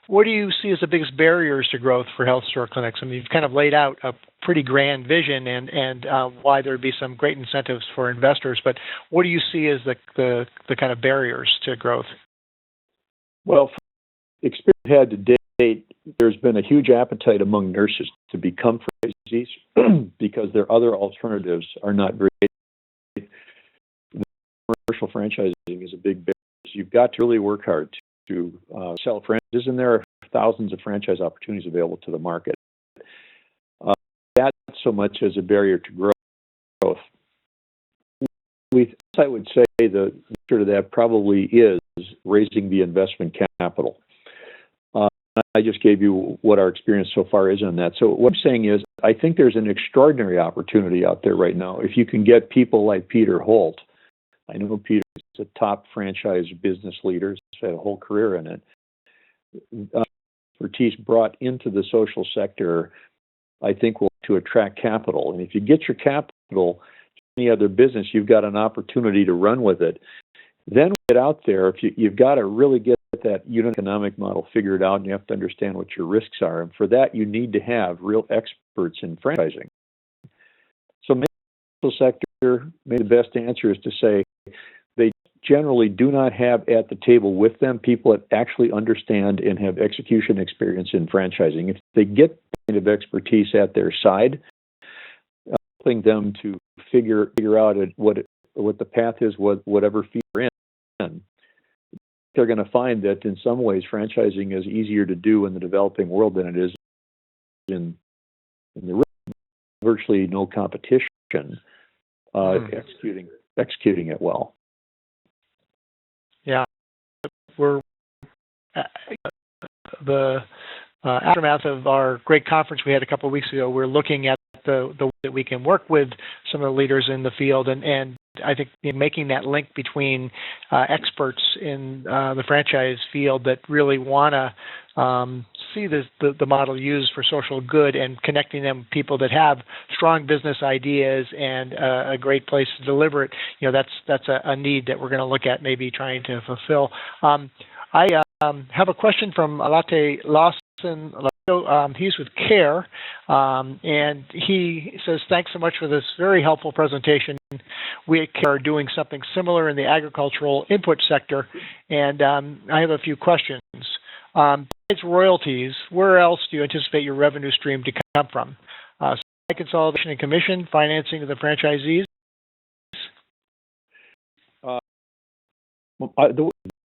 what do you see as the biggest barriers to growth for health store clinics? I mean, you've kind of laid out a pretty grand vision and why there'd be some great incentives for investors, but what do you see as the kind of barriers to growth? Well, experience had to date, there's been a huge appetite among nurses to become franchisees because their other alternatives are not great. Commercial franchising is a big barrier. So you've got to really work hard to sell franchises, and there are thousands of franchise opportunities available to the market. that so much as a barrier to growth. I would say the answer to that probably is raising the investment capital. I just gave you what our experience so far is on that. So what I'm saying is, I think there's an extraordinary opportunity out there right now. If you can get people like Peter Holt, I know Peter is a top franchise business leader, he's had a whole career in it, expertise brought into the social sector, I think will to attract capital. And if you get your capital to any other business, you've got an opportunity to run with it. Then get out there, if you've got to really get that unit economic model figured out, and you have to understand what your risks are. And for that, you need to have real experts in franchising. So maybe the social sector, maybe the best answer is to say they generally do not have at the table with them people that actually understand and have execution experience in franchising. If they get that kind of expertise at their side, helping them to figure out what the path is, whatever field they're in, they're going to find that in some ways franchising is easier to do in the developing world than it is in the virtually no competition executing it well. Yeah, we're the aftermath of our great conference we had a couple of weeks ago. We're looking at the way that we can work with some of the leaders in the field, and I think making that link between experts in the franchise field that really want to see the model used for social good, and connecting them with people that have strong business ideas and a great place to deliver it. That's a need that we're going to look at maybe trying to fulfill. I have a question from Alate Lawson. He's with CARE, and he says, thanks so much for this very helpful presentation. We at CARE are doing something similar in the agricultural input sector, and I have a few questions. Besides royalties, where else do you anticipate your revenue stream to come from? Consolidation and commission, financing of the franchisees?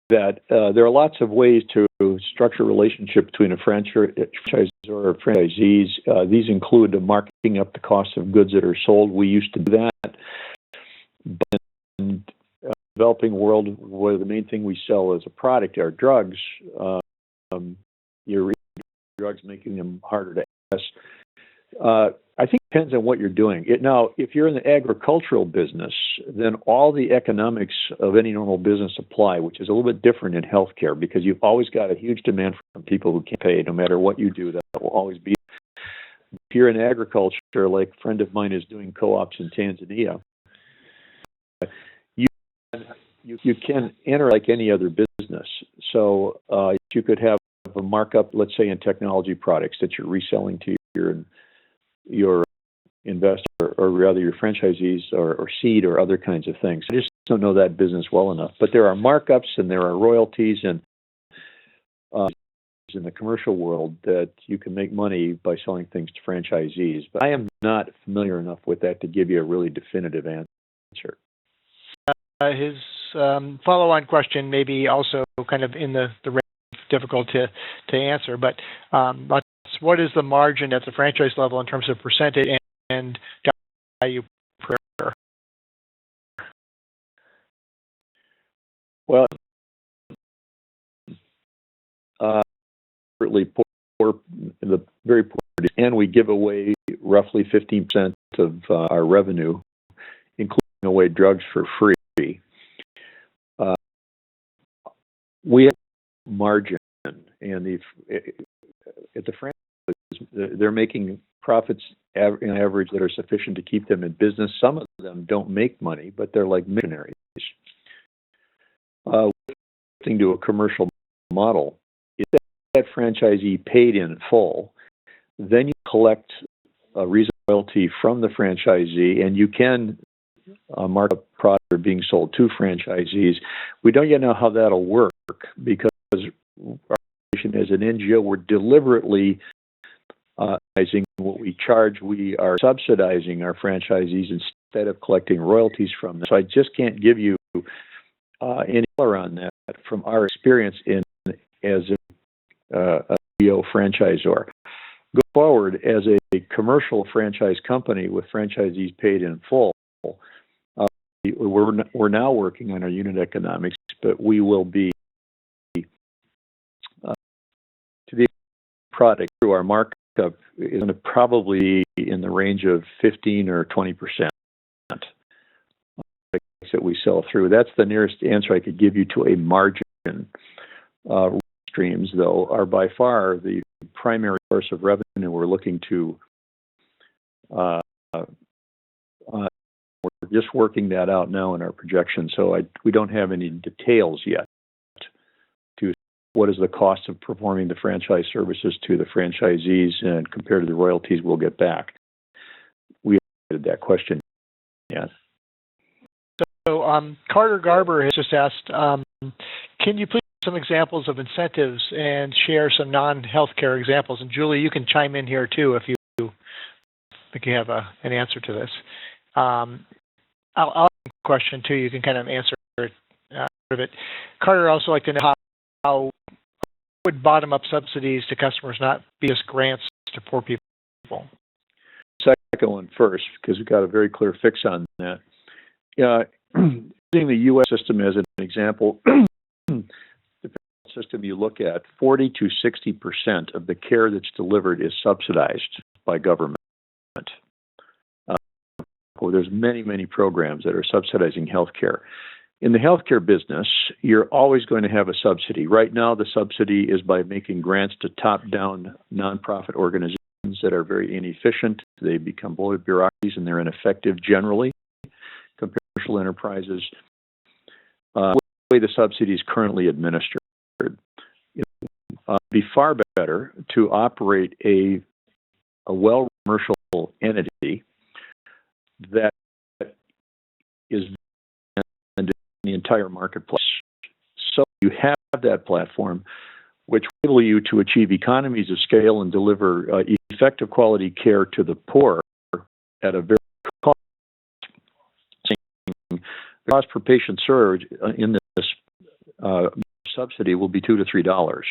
There are lots of ways to structure a relationship between a franchisor or franchisees. These include marking up the cost of goods that are sold. We used to do that. But in the developing world, where the main thing we sell as a product are drugs, you're drugs making them harder to access. I think it depends on what you're doing. Now, if you're in the agricultural business, then all the economics of any normal business apply, which is a little bit different in healthcare, because you've always got a huge demand from people who can't pay. No matter what you do, that will always be. If you're in agriculture, like a friend of mine is doing co-ops in Tanzania, you can enter like any other business. So you could have a markup, let's say, in technology products that you're reselling to your investor, or rather your franchisees, or seed, or other kinds of things. I just don't know that business well enough. But there are markups and there are royalties and in the commercial world that you can make money by selling things to franchisees. But I am not familiar enough with that to give you a really definitive answer. His follow-on question may be also kind of in the range of difficult to answer, but what is the margin at the franchise level in terms of percentage and value per? Well, really poor, the very poor, and we give away roughly 15% of our revenue, including away drugs for free. We have margin, and at the franchise, they're making profits on average that are sufficient to keep them in business. Some of them don't make money, but they're like missionaries. To a commercial model, if that franchisee paid in full, then you collect a reasonable royalty from the franchisee, and you can mark up products that are being sold to franchisees. We don't yet know how that'll work, because our organization as an NGO, we're deliberately what we charge. We are subsidizing our franchisees instead of collecting royalties from them. So I just can't give you any color on that from our experience as a NGO franchisor. Go forward as a commercial franchise company with franchisees paid in full. We're now working on our unit economics, but we will be to the product through our markup is going to probably be in the range of 15 or 20% that we sell through. That's the nearest answer I could give you to a margin. Streams, though, are by far the primary source of revenue we're looking to. We're just working that out now in our projection, so we don't have any details yet to what is the cost of performing the franchise services to the franchisees and compared to the royalties we'll get back. We haven't had that question yet. So Carter Garber has just asked, can you please some examples of incentives and share some non-healthcare examples? And Julie, you can chime in here too if you think you have an answer to this. I'll ask a question too. You can kind of answer it. Carter also like to know how would bottom-up subsidies to customers not be just grants to poor people? Second one first, because we've got a very clear fix on that. Using the U.S. system as an example, the system you look at, 40 to 60% of the care that's delivered is subsidized by government. There's many, many programs that are subsidizing healthcare. In the healthcare business, you're always going to have a subsidy. Right now, the subsidy is by making grants to top-down nonprofit organizations that are very inefficient. They become bloated bureaucracies and they're ineffective generally compared to commercial enterprises. The way the subsidy is currently administered, it would be far better to operate a well-commercial entity that is in the entire marketplace. So you have that platform, which will enable you to achieve economies of scale and deliver effective quality care to the poor at a very cost. The cost per patient served in this subsidy will be $2 to $3.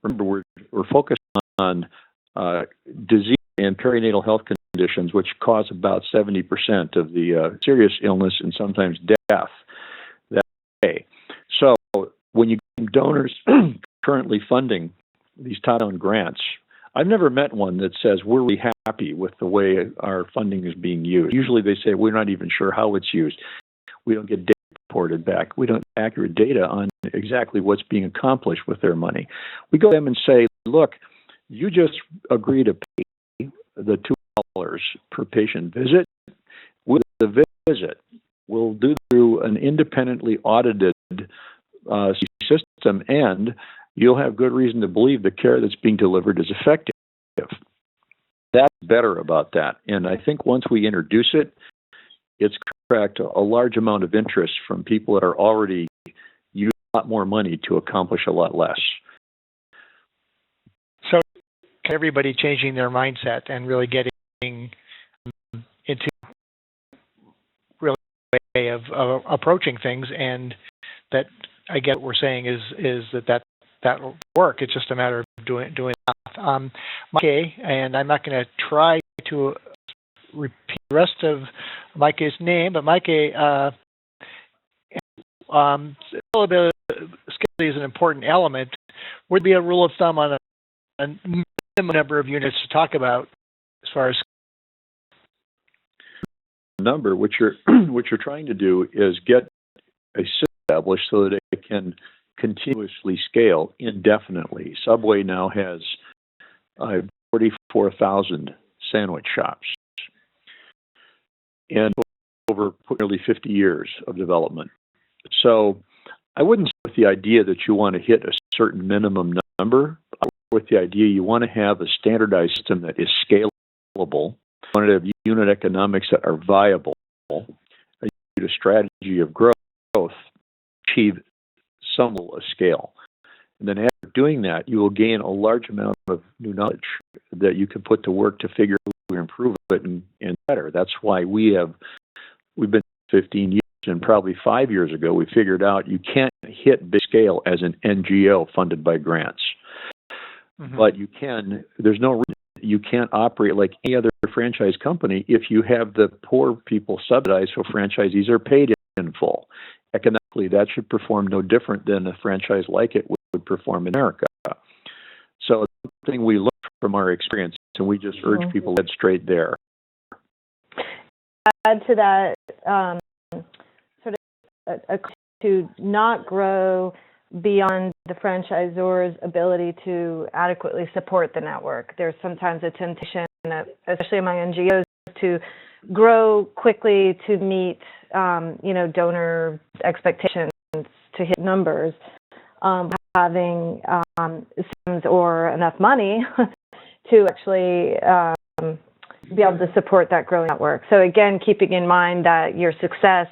Remember, we're focused on disease and perinatal health conditions, which cause about 70% of the serious illness and sometimes death that day. So when you get donors currently funding these top-down grants, I've never met one that says we're really happy with the way our funding is being used. Usually they say we're not even sure how it's used. We don't get data reported back. We don't have accurate data on exactly what's being accomplished with their money. We go to them and say, look, you just agree to pay the $2 per patient visit. With the visit, we'll do through an independently audited system, and you'll have good reason to believe the care that's being delivered is effective. That's better about that. And I think once we introduce it, it's attract a large amount of interest from people that are already using a lot more money to accomplish a lot less. So everybody changing their mindset and really getting into really way of approaching things, and that I get what we're saying is that will work. It's just a matter of doing that. Mike A, and I'm not going to try to repeat the rest of Mike's name, but Mike A, scalability is an important element. Would be a rule of thumb on a minimum number of units to talk about as far as number. What you're trying to do is get a system established so that it can continuously scale indefinitely. Subway now has 44,000 sandwich shops and over nearly 50 years of development. So I wouldn't say with the idea that you want to hit a certain minimum number. I would with the idea you want to have a standardized system that is scalable. You want to have unit economics that are viable. A strategy of growth, achieve some level of scale. And then after doing that, you will gain a large amount of new knowledge that you can put to work to figure out how to improve it and better. That's why we've been 15 years, and probably 5 years ago, we figured out you can't hit big scale as an NGO funded by grants. Mm-hmm. But you can, there's no reason you can't operate like any other franchise company if you have the poor people subsidized so franchisees are paid in full. Economically, that should perform no different than a franchise like it would perform in America. So it's something we learn from our experience, and we just urge people to head straight there. Add to that, sort of to not grow beyond the franchisor's ability to adequately support the network. There's sometimes a temptation, especially among NGOs, to grow quickly to meet, donor expectations, to hit numbers, having systems or enough money to actually be able to support that growing network. So again, keeping in mind that your success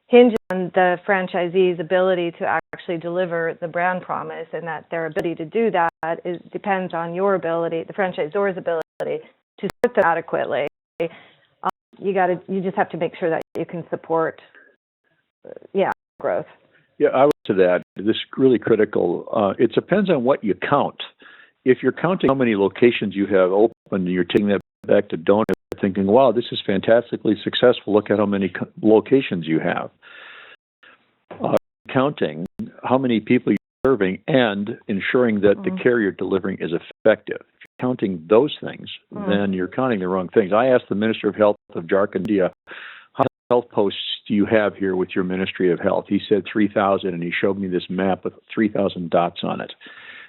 hinges on the franchisee's ability to actually deliver the brand promise, and that their ability to do that depends on your ability, the franchisor's ability, to support them adequately. You just have to make sure that you can support, growth. Yeah, I would to that. This is really critical. It depends on what you count. If you're counting how many locations you have open, and you're taking that back to donors, thinking, wow, this is fantastically successful. Look at how many locations you have. Counting how many people you're serving and ensuring that the care you're delivering is effective. If you're counting those things, then you're counting the wrong things. I asked the Minister of Health of Jharkhand, India, how many health posts do you have here with your Ministry of Health? He said 3,000, and he showed me this map with 3,000 dots on it.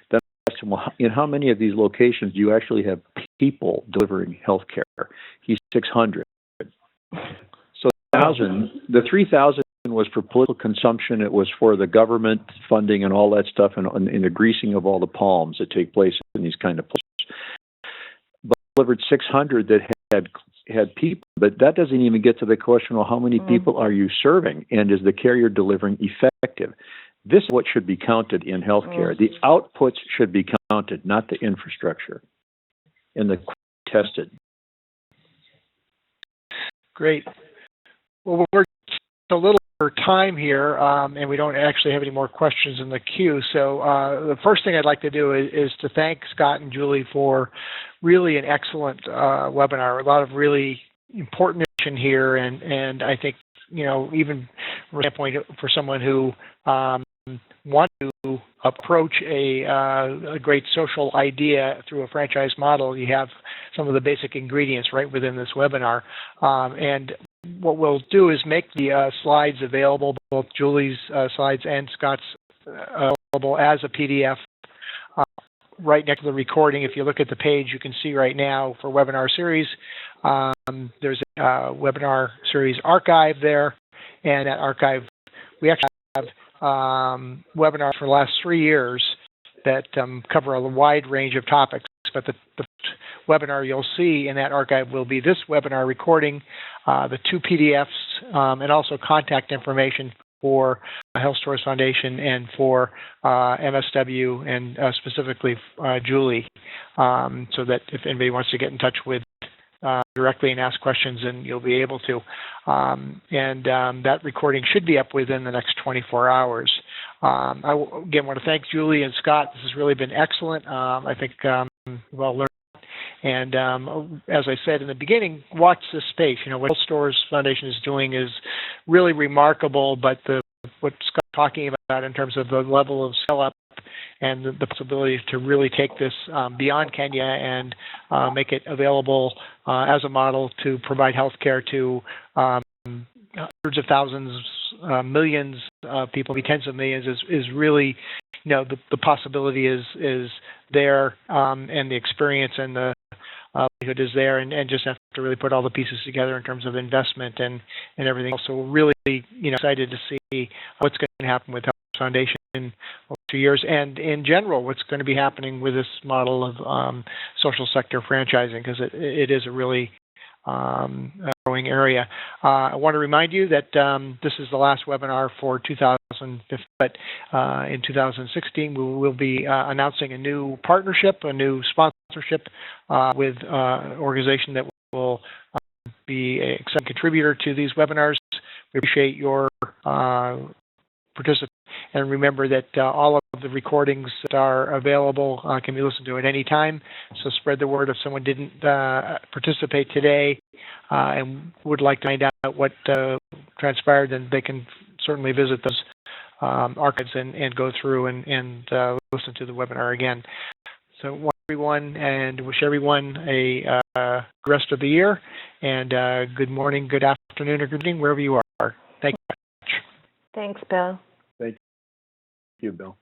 Then I asked him, well, in how many of these locations do you actually have people delivering health care? He's 600. So the 3,000 was for political consumption. It was for the government funding and all that stuff, and the greasing of all the palms that take place in these kind of places. But delivered 600 that had people, but that doesn't even get to the question of how many people are you serving, and is the care you're delivering effective? This is what should be counted in healthcare. The outputs should be counted, not the infrastructure, and the tested. Great. Well, we're a little over time here, and we don't actually have any more questions in the queue. So the first thing I'd like to do is to thank Scott and Julie for really an excellent webinar. A lot of really important information here, and I think, even from a standpoint for someone who wants to approach a great social idea through a franchise model, you have some of the basic ingredients right within this webinar. And what we'll do is make the slides available, both Julie's slides and Scott's available as a PDF right next to the recording. If you look at the page, you can see right now for webinar series, there's a webinar series archive there, and that archive, we actually have webinars for the last 3 years that cover a wide range of topics, but the webinar you'll see in that archive will be this webinar recording, the 2 PDFs, and also contact information for Health Stores Foundation and for MSW, and specifically Julie, so that if anybody wants to get in touch with directly and ask questions, and you'll be able to. That recording should be up within the next 24 hours. I again want to thank Julie and Scott. This has really been excellent. I think we've all learned. And as I said in the beginning, watch this space. What Health Stores Foundation is doing is really remarkable, but what Scott's talking about in terms of the level of scale-up and the possibility to really take this beyond Kenya and make it available as a model to provide health care to hundreds of thousands, millions of people, tens of millions, is really, the possibility is there, and the experience and the likelihood is there, and just have to really put all the pieces together in terms of investment and everything else. So we're really, excited to see what's going to happen with Health Foundation in 2 years, and in general, what's going to be happening with this model of social sector franchising, because it is a really growing area. I want to remind you that this is the last webinar for 2015, but in 2016 we will be announcing a new partnership, a new sponsorship with an organization that will be a contributor to these webinars. We appreciate your participate. And remember that all of the recordings that are available can be listened to at any time. So spread the word if someone didn't participate today and would like to find out what transpired, then they can certainly visit those archives and go through and listen to the webinar again. So I want everyone and wish everyone a rest of the year, and good morning, good afternoon, or good evening, wherever you are. Thank you very much. Thanks, Bill. Thank you, Bill.